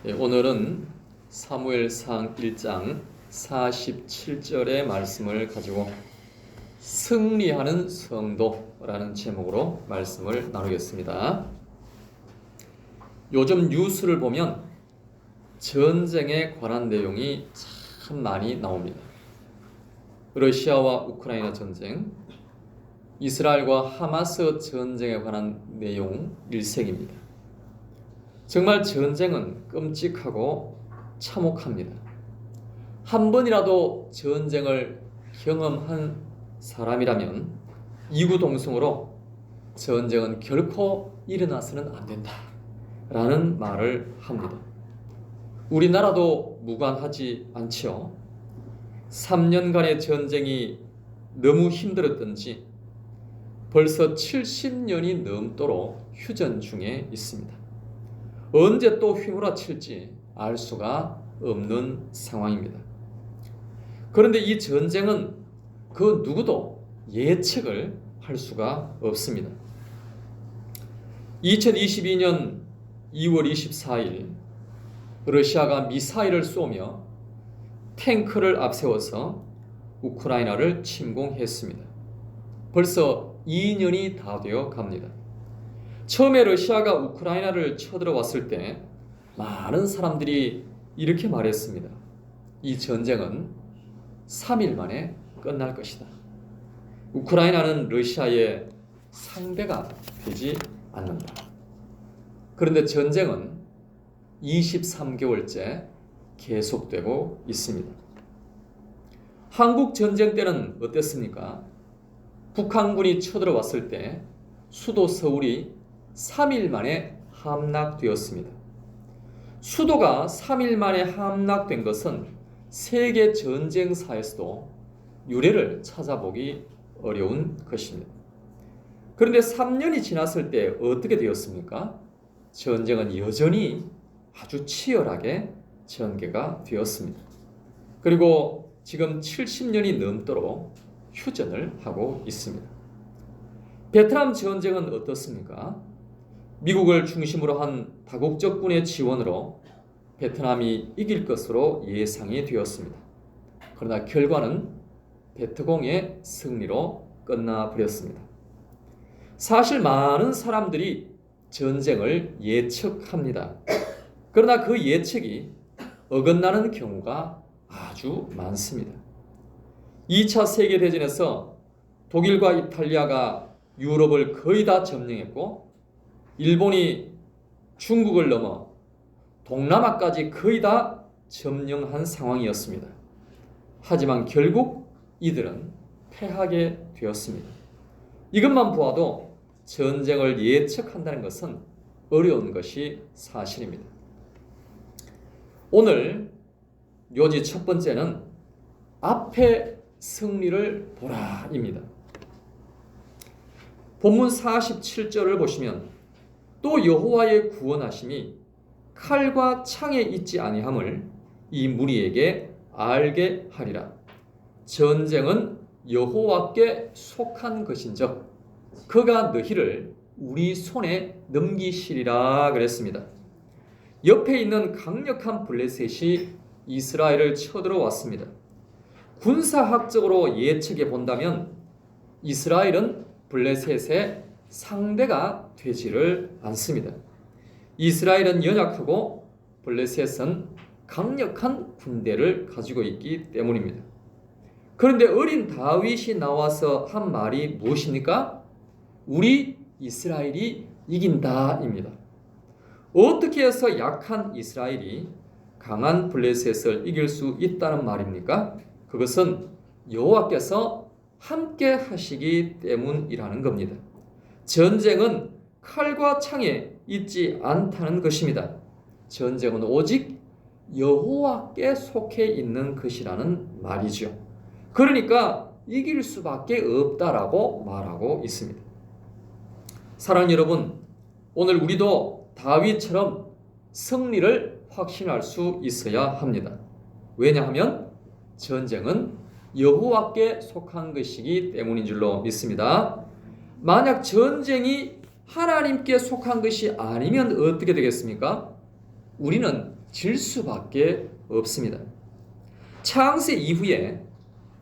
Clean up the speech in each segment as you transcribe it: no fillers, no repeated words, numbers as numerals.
오늘은 사무엘상 1장 47절의 말씀을 가지고 승리하는 성도라는 제목으로 말씀을 나누겠습니다. 요즘 뉴스를 보면 전쟁에 관한 내용이 참 많이 나옵니다. 러시아와 우크라이나 전쟁, 이스라엘과 하마스 전쟁에 관한 내용 일색입니다. 정말 전쟁은 끔찍하고 참혹합니다. 한 번이라도 전쟁을 경험한 사람이라면 이구동성으로 전쟁은 결코 일어나서는 안 된다 라는 말을 합니다. 우리나라도 무관하지 않지요. 3년간의 전쟁이 너무 힘들었던지 벌써 70년이 넘도록 휴전 중에 있습니다. 언제 또 휘몰아칠지 알 수가 없는 상황입니다. 그런데 이 전쟁은 그 누구도 예측을 할 수가 없습니다. 2022년 2월 24일 러시아가 미사일을 쏘며 탱크를 앞세워서 우크라이나를 침공했습니다. 벌써 2년이 다 되어 갑니다. 처음에 러시아가 우크라이나를 쳐들어왔을 때 많은 사람들이 이렇게 말했습니다. 이 전쟁은 3일 만에 끝날 것이다. 우크라이나는 러시아의 상대가 되지 않는다. 그런데 전쟁은 23개월째 계속되고 있습니다. 한국 전쟁 때는 어땠습니까? 북한군이 쳐들어왔을 때 수도 서울이 3일 만에 함락되었습니다. 수도가 3일 만에 함락된 것은 세계 전쟁사에서도 유례를 찾아보기 어려운 것입니다. 그런데 3년이 지났을 때 어떻게 되었습니까? 전쟁은 여전히 아주 치열하게 전개가 되었습니다. 그리고 지금 70년이 넘도록 휴전을 하고 있습니다. 베트남 전쟁은 어떻습니까? 미국을 중심으로 한 다국적군의 지원으로 베트남이 이길 것으로 예상이 되었습니다. 그러나 결과는 베트공의 승리로 끝나버렸습니다. 사실 많은 사람들이 전쟁을 예측합니다. 그러나 그 예측이 어긋나는 경우가 아주 많습니다. 2차 세계대전에서 독일과 이탈리아가 유럽을 거의 다 점령했고 일본이 중국을 넘어 동남아까지 거의 다 점령한 상황이었습니다. 하지만 결국 이들은 패하게 되었습니다. 이것만 보아도 전쟁을 예측한다는 것은 어려운 것이 사실입니다. 오늘 요지 첫 번째는 앞의 승리를 보라입니다. 본문 47절을 보시면 또 여호와의 구원하심이 칼과 창에 있지 아니함을 이 무리에게 알게 하리라. 전쟁은 여호와께 속한 것인즉 그가 너희를 우리 손에 넘기시리라 그랬습니다. 옆에 있는 강력한 블레셋이 이스라엘을 쳐들어왔습니다. 군사학적으로 예측해 본다면 이스라엘은 블레셋의 상대가 되지를 않습니다. 이스라엘은 연약하고 블레셋은 강력한 군대를 가지고 있기 때문입니다. 그런데 어린 다윗이 나와서 한 말이 무엇입니까? 우리 이스라엘이 이긴다입니다. 어떻게 해서 약한 이스라엘이 강한 블레셋을 이길 수 있다는 말입니까? 그것은 여호와께서 함께 하시기 때문이라는 겁니다. 전쟁은 칼과 창에 있지 않다는 것입니다. 전쟁은 오직 여호와께 속해 있는 것이라는 말이죠. 그러니까 이길 수밖에 없다라고 말하고 있습니다. 사랑하는 여러분, 오늘 우리도 다윗처럼 승리를 확신할 수 있어야 합니다. 왜냐하면 전쟁은 여호와께 속한 것이기 때문인 줄로 믿습니다. 만약 전쟁이 하나님께 속한 것이 아니면 어떻게 되겠습니까? 우리는 질 수밖에 없습니다. 창세 이후에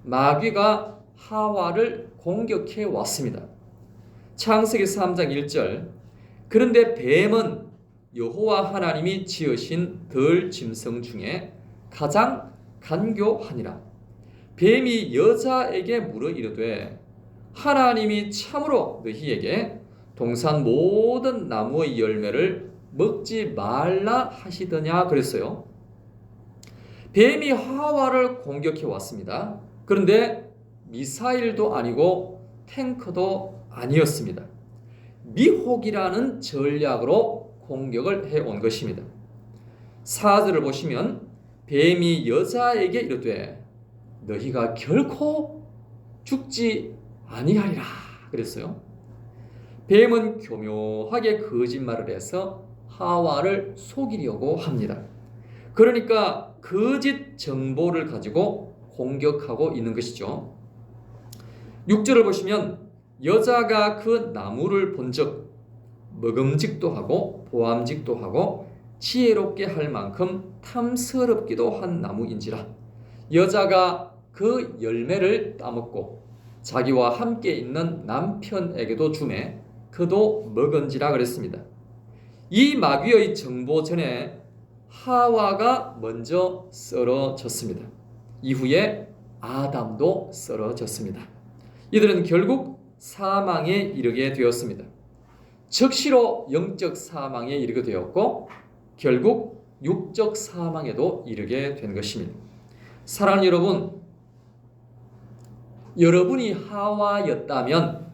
마귀가 하와를 공격해 왔습니다. 창세기 3장 1절 그런데 뱀은 여호와 하나님이 지으신 들 짐승 중에 가장 간교하니라. 뱀이 여자에게 물어 이르되 하나님이 참으로 너희에게 동산 모든 나무의 열매를 먹지 말라 하시더냐 그랬어요. 뱀이 하와를 공격해 왔습니다. 그런데 미사일도 아니고 탱크도 아니었습니다. 미혹이라는 전략으로 공격을 해온 것입니다. 4절을 보시면 뱀이 여자에게 이르되 너희가 결코 죽지 아니하리라 그랬어요. 뱀은 교묘하게 거짓말을 해서 하와를 속이려고 합니다. 그러니까 거짓 정보를 가지고 공격하고 있는 것이죠. 6절을 보시면 여자가 그 나무를 본즉 먹음직도 하고 보암직도 하고 지혜롭게 할 만큼 탐스럽기도 한 나무인지라. 여자가 그 열매를 따먹고 자기와 함께 있는 남편에게도 주매 그도 먹은지라 그랬습니다. 이 마귀의 정보 전에 하와가 먼저 쓰러졌습니다. 이후에 아담도 쓰러졌습니다. 이들은 결국 사망에 이르게 되었습니다. 즉시로 영적 사망에 이르게 되었고 결국 육적 사망에도 이르게 된 것입니다. 사랑하는 여러분, 여러분이 하와였다면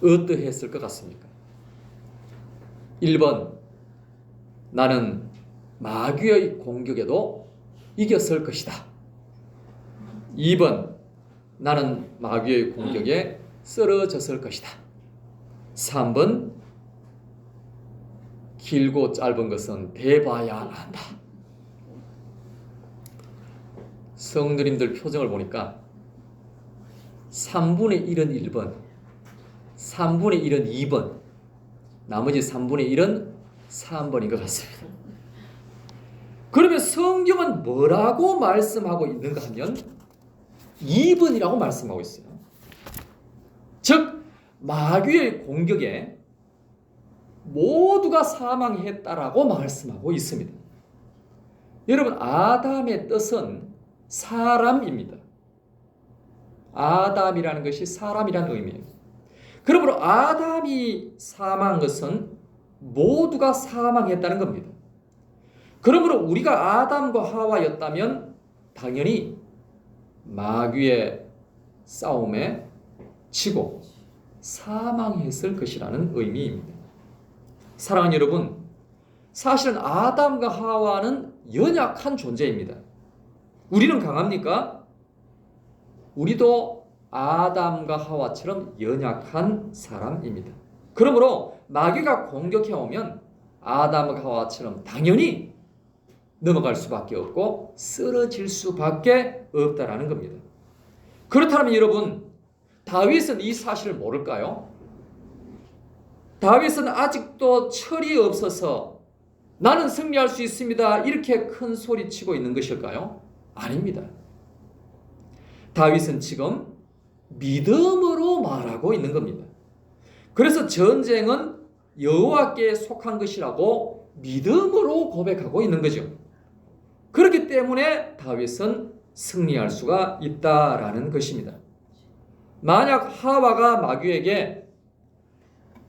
어떠했을 것 같습니까? 1번, 나는 마귀의 공격에도 이겼을 것이다. 2번, 나는 마귀의 공격에 쓰러졌을 것이다. 3번, 길고 짧은 것은 대봐야 한다. 성도님들 표정을 보니까 3분의 1은 1번, 3분의 1은 2번, 나머지 3분의 1은 3번인 것 같습니다. 그러면 성경은 뭐라고 말씀하고 있는가 하면 2번이라고 말씀하고 있어요. 즉 마귀의 공격에 모두가 사망했다라고 말씀하고 있습니다. 여러분, 아담의 뜻은 사람입니다. 아담이라는 것이 사람이라는 의미예요. 그러므로 아담이 사망한 것은 모두가 사망했다는 겁니다. 그러므로 우리가 아담과 하와였다면 당연히 마귀의 싸움에 지고 사망했을 것이라는 의미입니다. 사랑하는 여러분, 사실은 아담과 하와는 연약한 존재입니다. 우리는 강합니까? 우리도 아담과 하와처럼 연약한 사람입니다. 그러므로 마귀가 공격해 오면 아담과 하와처럼 당연히 넘어갈 수밖에 없고 쓰러질 수밖에 없다라는 겁니다. 그렇다면 여러분, 다윗은 이 사실을 모를까요? 다윗은 아직도 철이 없어서 나는 승리할 수 있습니다, 이렇게 큰 소리 치고 있는 것일까요? 아닙니다. 다윗은 지금 믿음으로 말하고 있는 겁니다. 그래서 전쟁은 여호와께 속한 것이라고 믿음으로 고백하고 있는 거죠. 그렇기 때문에 다윗은 승리할 수가 있다라는 것입니다. 만약 하와가 마귀에게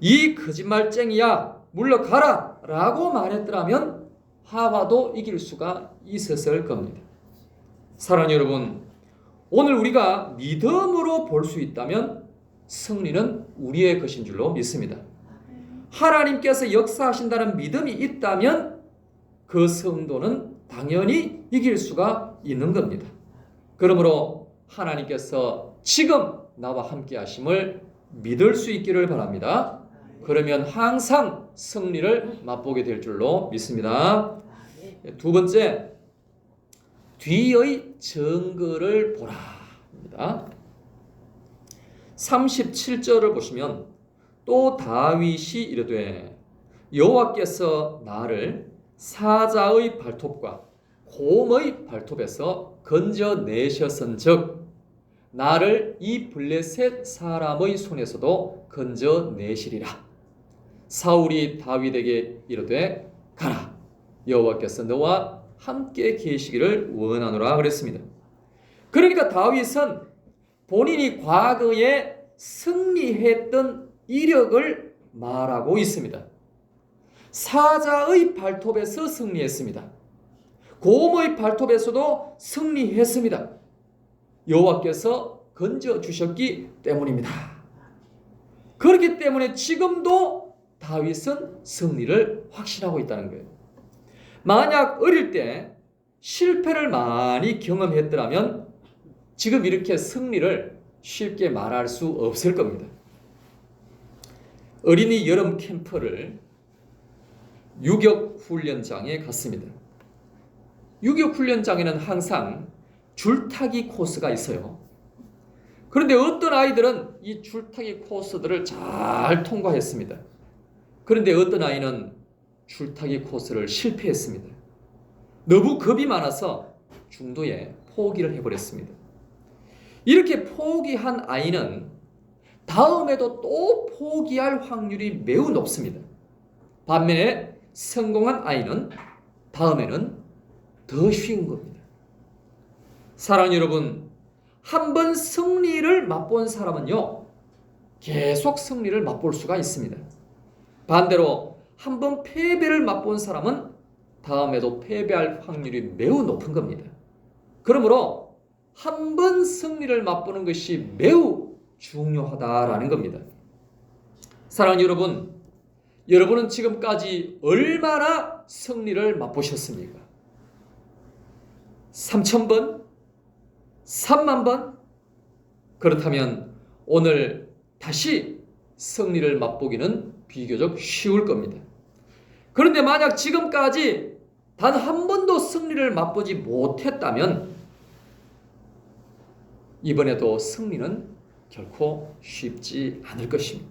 이 거짓말쟁이야 물러가라 라고 말했더라면 하와도 이길 수가 있었을 겁니다. 사랑하는 여러분, 오늘 우리가 믿음으로 볼 수 있다면 승리는 우리의 것인 줄로 믿습니다. 하나님께서 역사하신다는 믿음이 있다면 그 성도는 당연히 이길 수가 있는 겁니다. 그러므로 하나님께서 지금 나와 함께 하심을 믿을 수 있기를 바랍니다. 그러면 항상 승리를 맛보게 될 줄로 믿습니다. 두 번째, 뒤의 증거를 보라. 37절을 보시면 또 다윗이 이르되 여호와께서 나를 사자의 발톱과 곰의 발톱에서 건져내셨은즉 나를 이 블레셋 사람의 손에서도 건져내시리라. 사울이 다윗에게 이르되 가라, 여호와께서 너와 함께 계시기를 원하노라 그랬습니다. 그러니까 다윗은 본인이 과거에 승리했던 이력을 말하고 있습니다. 사자의 발톱에서 승리했습니다. 곰의 발톱에서도 승리했습니다. 여호와께서 건져주셨기 때문입니다. 그렇기 때문에 지금도 다윗은 승리를 확신하고 있다는 거예요. 만약 어릴 때 실패를 많이 경험했더라면 지금 이렇게 승리를 쉽게 말할 수 없을 겁니다. 어린이 여름 캠프를 유격훈련장에 갔습니다. 유격훈련장에는 항상 줄타기 코스가 있어요. 그런데 어떤 아이들은 이 줄타기 코스들을 잘 통과했습니다. 그런데 어떤 아이는 줄타기 코스를 실패했습니다. 너무 겁이 많아서 중도에 포기를 해버렸습니다. 이렇게 포기한 아이는 다음에도 또 포기할 확률이 매우 높습니다. 반면에 성공한 아이는 다음에는 더 쉬운 겁니다. 사랑하는 여러분, 한번 승리를 맛본 사람은요, 계속 승리를 맛볼 수가 있습니다. 반대로 한번 패배를 맛본 사람은 다음에도 패배할 확률이 매우 높은 겁니다. 그러므로 한번 승리를 맛보는 것이 매우 중요하다라는 겁니다. 사랑하는 여러분, 여러분은 지금까지 얼마나 승리를 맛보셨습니까? 3,000번? 30,000번? 그렇다면 오늘 다시 승리를 맛보기는 비교적 쉬울 겁니다. 그런데 만약 지금까지 단 한 번도 승리를 맛보지 못했다면 이번에도 승리는 결코 쉽지 않을 것입니다.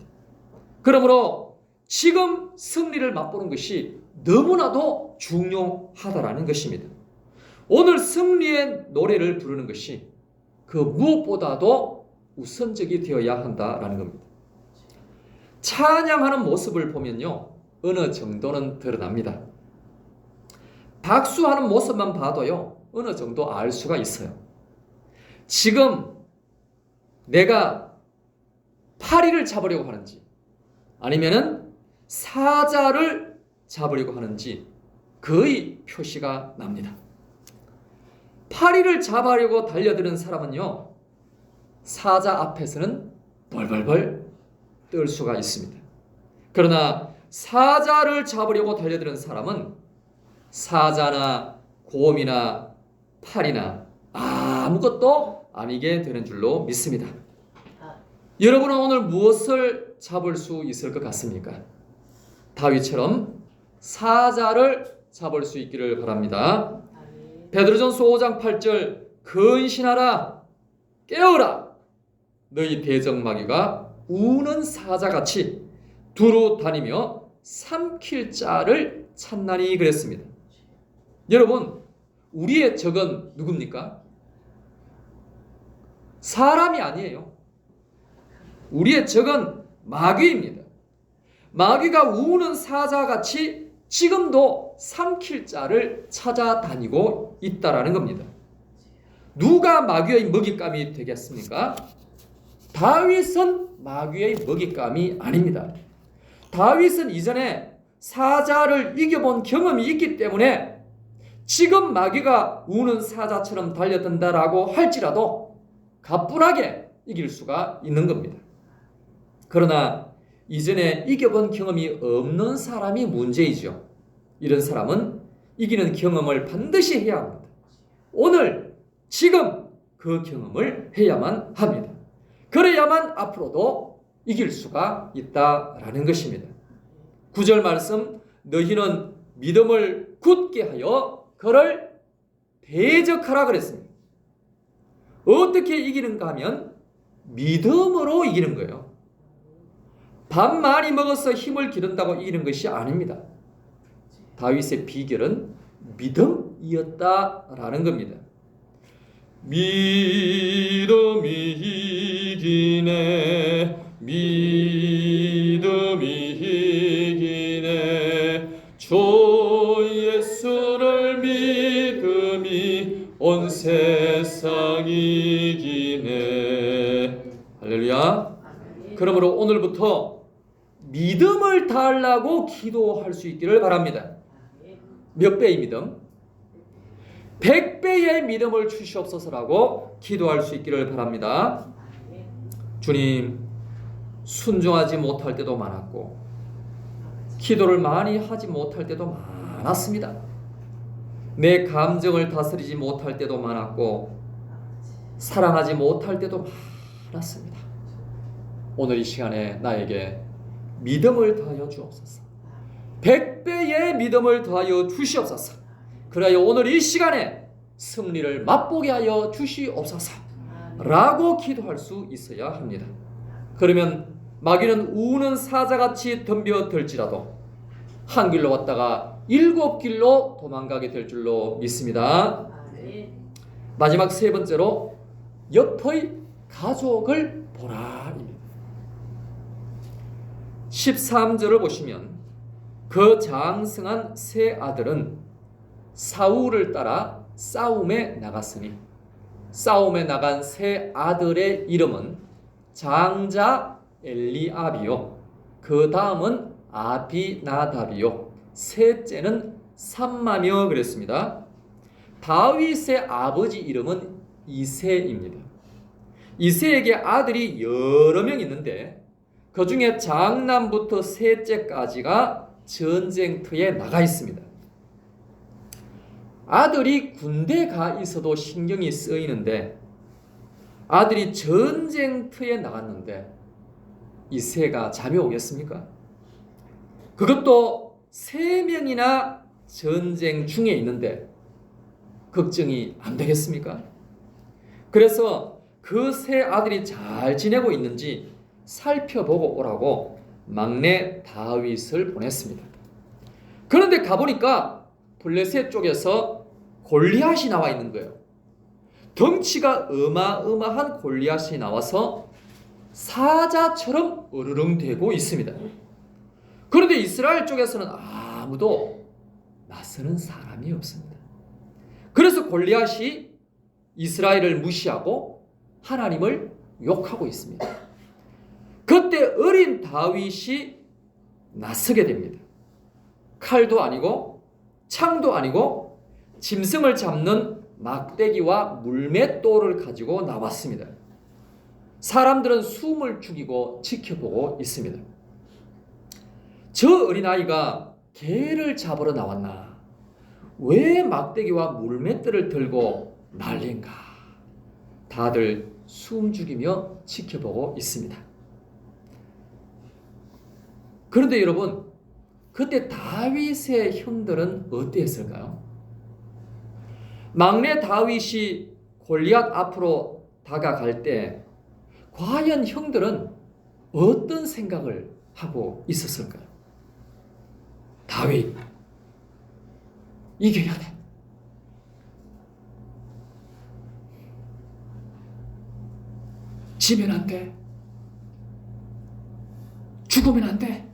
그러므로 지금 승리를 맛보는 것이 너무나도 중요하다라는 것입니다. 오늘 승리의 노래를 부르는 것이 그 무엇보다도 우선적이 되어야 한다라는 겁니다. 찬양하는 모습을 보면요, 어느 정도는 드러납니다. 박수하는 모습만 봐도요, 어느 정도 알 수가 있어요. 지금 내가 파리를 잡으려고 하는지 아니면은 사자를 잡으려고 하는지 거의 표시가 납니다. 파리를 잡으려고 달려드는 사람은요, 사자 앞에서는 벌벌벌 떨 수가 있습니다. 그러나 사자를 잡으려고 달려드는 사람은 사자나 곰이나 파리나 아무것도 아니게 되는 줄로 믿습니다. 여러분은 오늘 무엇을 잡을 수 있을 것 같습니까? 다윗처럼 사자를 잡을 수 있기를 바랍니다. 베드로전서 5장 8절, 근신하라, 깨어라, 너희 대적마귀가 우는 사자같이 두루 다니며 삼킬 자를 찾나니 그랬습니다. 여러분, 우리의 적은 누굽니까? 사람이 아니에요. 우리의 적은 마귀입니다. 마귀가 우는 사자같이 지금도 삼킬 자를 찾아다니고 있다라는 겁니다. 누가 마귀의 먹잇감이 되겠습니까? 다윗은 마귀의 먹잇감이 아닙니다. 다윗은 이전에 사자를 이겨본 경험이 있기 때문에 지금 마귀가 우는 사자처럼 달려든다라고 할지라도 가뿐하게 이길 수가 있는 겁니다. 그러나 이전에 이겨본 경험이 없는 사람이 문제이죠. 이런 사람은 이기는 경험을 반드시 해야 합니다. 오늘 지금 그 경험을 해야만 합니다. 그래야만 앞으로도 이길 수가 있다라는 것입니다. 9절 말씀, 너희는 믿음을 굳게 하여 그를 대적하라 그랬습니다. 어떻게 이기는가 하면 믿음으로 이기는 거예요. 밥 많이 먹어서 힘을 기른다고 이기는 것이 아닙니다. 다윗의 비결은 믿음이었다라는 겁니다. 믿음이 이기네, 믿음이 이기네, 주 예수를 믿음이 온 세상 이기네. 할렐루야. 그러므로 오늘부터 믿음을 달라고 기도할 수 있기를 바랍니다. 몇 배의 믿음? 100배의 믿음을 주시옵소서라고 기도할 수 있기를 바랍니다. 주님, 순종하지 못할 때도 많았고 기도를 많이 하지 못할 때도 많았습니다. 내 감정을 다스리지 못할 때도 많았고 사랑하지 못할 때도 많았습니다. 오늘 이 시간에 나에게 믿음을 더하여 주옵소서. 100배의 믿음을 더하여 주시옵소서. 그래야 오늘 이 시간에 승리를 맛보게 하여 주시옵소서 라고 기도할 수 있어야 합니다. 그러면 마귀는 우는 사자같이 덤벼들지라도 한 길로 왔다가 7길로 도망가게 될 줄로 믿습니다. 마지막 세 번째로 옆의 가족을 보라입니다. 13절을 보시면 그 장성한 세 아들은 사울을 따라 싸움에 나갔으니, 싸움에 나간 세 아들의 이름은 장자 엘리압이요, 그 다음은 아비나답이요, 셋째는 삼마며 그랬습니다. 다윗의 아버지 이름은 이새입니다. 이새에게 아들이 여러 명 있는데 그 중에 장남부터 셋째까지가 전쟁터에 나가 있습니다. 아들이 군대 가 있어도 신경이 쓰이는데 아들이 전쟁터에 나갔는데 이새가 잠이 오겠습니까? 그것도 3명이나 전쟁 중에 있는데 걱정이 안 되겠습니까? 그래서 그 세 아들이 잘 지내고 있는지 살펴보고 오라고 막내 다윗을 보냈습니다. 그런데 가보니까 블레셋 쪽에서 골리앗이 나와 있는 거예요. 덩치가 어마어마한 골리앗이 나와서 사자처럼 으르렁대고 있습니다. 그런데 이스라엘 쪽에서는 아무도 나서는 사람이 없습니다. 그래서 골리앗이 이스라엘을 무시하고 하나님을 욕하고 있습니다. 그때 어린 다윗이 나서게 됩니다. 칼도 아니고 창도 아니고 짐승을 잡는 막대기와 물맷돌을 가지고 나왔습니다. 사람들은 숨을 죽이고 지켜보고 있습니다. 저 어린아이가 개를 잡으러 나왔나? 왜 막대기와 물맷돌을 들고 난린가? 다들 숨 죽이며 지켜보고 있습니다. 그런데 여러분, 그때 다윗의 형들은 어땠을까요? 막내 다윗이 골리앗 앞으로 다가갈 때 과연 형들은 어떤 생각을 하고 있었을까요? 다윗, 이겨야 돼. 지면 안 돼. 죽으면 안 돼.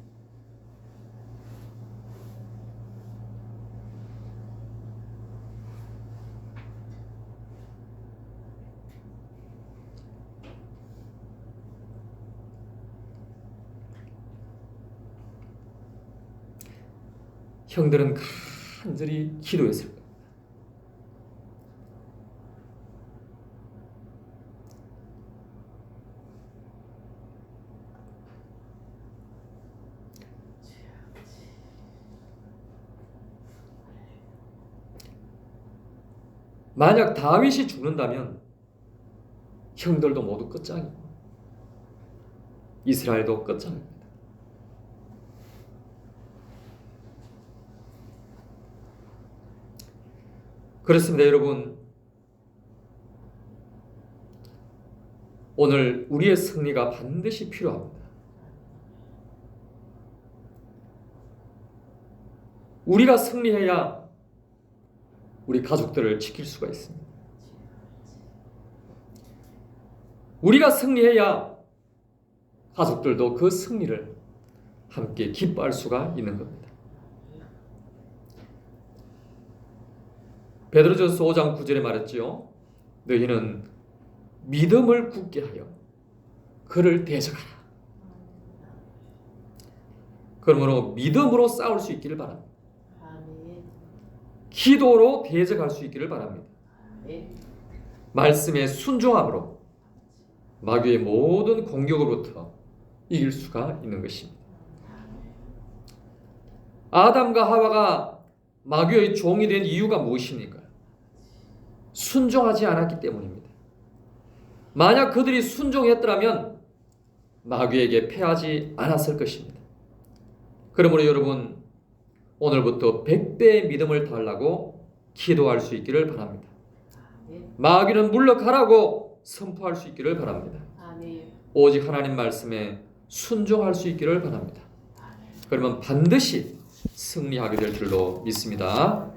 형들은 간절히 기도했을 거예요. 만약 다윗이 죽는다면 형들도 모두 끝장이고 이스라엘도 끝장입니다. 그렇습니다, 여러분. 오늘 우리의 승리가 반드시 필요합니다. 우리가 승리해야 우리 가족들을 지킬 수가 있습니다. 우리가 승리해야 가족들도 그 승리를 함께 기뻐할 수가 있는 겁니다. 베드로전서 5장 9절에 말했지요. 너희는 믿음을 굳게 하여 그를 대적하라. 그러므로 믿음으로 싸울 수 있기를 바랍니다. 기도로 대적할 수 있기를 바랍니다. 말씀에 순종함으로 마귀의 모든 공격으로부터 이길 수가 있는 것입니다. 아담과 하와가 마귀의 종이 된 이유가 무엇입니까? 순종하지 않았기 때문입니다. 만약 그들이 순종했더라면 마귀에게 패하지 않았을 것입니다. 그러므로 여러분, 오늘부터 100배의 믿음을 달라고 기도할 수 있기를 바랍니다. 마귀는 물러가라고 선포할 수 있기를 바랍니다. 오직 하나님 말씀에 순종할 수 있기를 바랍니다. 그러면 반드시 승리하게 될 줄로 믿습니다.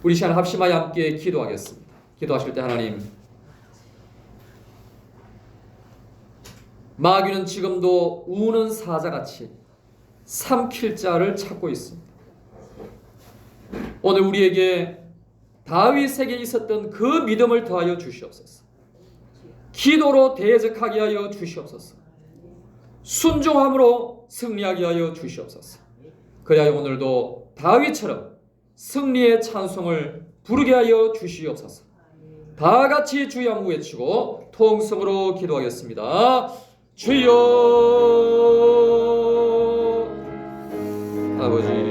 우리 시간 합심하여 함께 기도하겠습니다. 기도하실 때 하나님, 마귀는 지금도 우는 사자같이 삼킬 자를 찾고 있습니다. 오늘 우리에게 다윗에게 있었던 그 믿음을 더하여 주시옵소서. 기도로 대적하게 하여 주시옵소서. 순종함으로 승리하게 하여 주시옵소서. 그래야 오늘도 다윗처럼 승리의 찬송을 부르게 하여 주시옵소서. 다 같이 주여 한번 외치고 통성으로 기도하겠습니다. 주여. 아버지